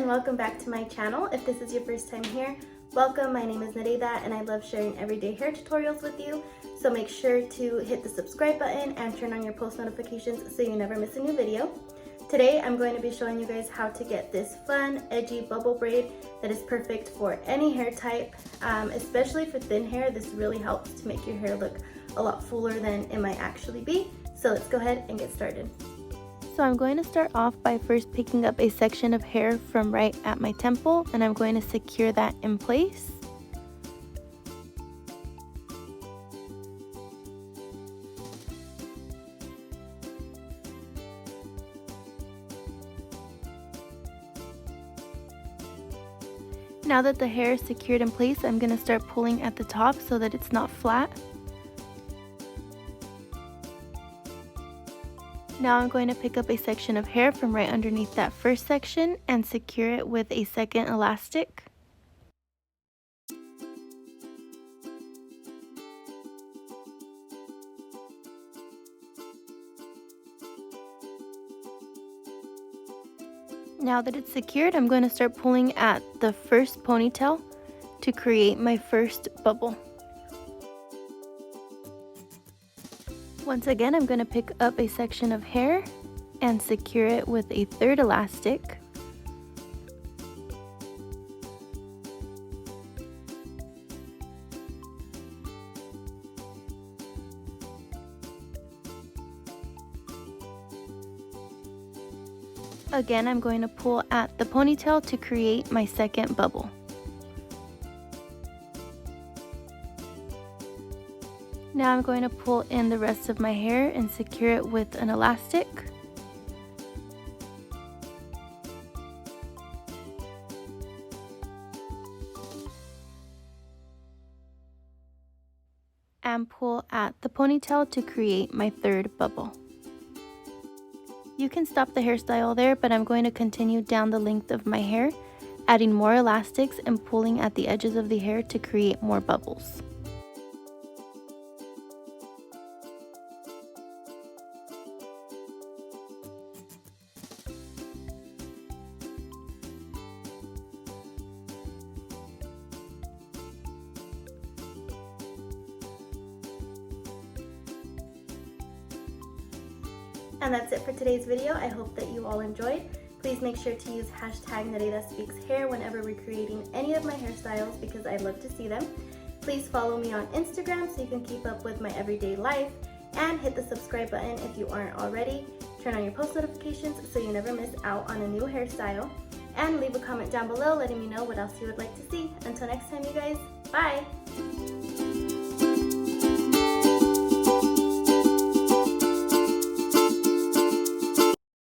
and welcome back to my channel. If this is your first time here, welcome. My name is Nereida and I love sharing everyday hair tutorials with you. So make sure to hit the subscribe button and turn on your post notifications so you never miss a new video. Today I'm going to be showing you guys how to get this fun, edgy bubble braid that is perfect for any hair type, especially for thin hair. This really helps to make your hair look a lot fuller than it might actually be. So let's go ahead and get started. So I'm going to start off by first picking up a section of hair from right at my temple, and I'm going to secure that in place. Now that the hair is secured in place, I'm going to start pulling at the top so that it's not flat. Now I'm going to pick up a section of hair from right underneath that first section and secure it with a second elastic. Now that it's secured, I'm going to start pulling at the first ponytail to create my first bubble. Once again, I'm going to pick up a section of hair and secure it with a third elastic. Again, I'm going to pull at the ponytail to create my second bubble. Now I'm going to pull in the rest of my hair and secure it with an elastic. And pull at the ponytail to create my third bubble. You can stop the hairstyle there, but I'm going to continue down the length of my hair, adding more elastics and pulling at the edges of the hair to create more bubbles. And that's it for today's video. I hope that you all enjoyed. Please make sure to use hashtag NereydaSpeaksHair whenever we're creating any of my hairstyles because I'd love to see them. Please follow me on Instagram so you can keep up with my everyday life, and hit the subscribe button if you aren't already. Turn on your post notifications so you never miss out on a new hairstyle. And leave a comment down below letting me know what else you would like to see. Until next time, you guys, bye!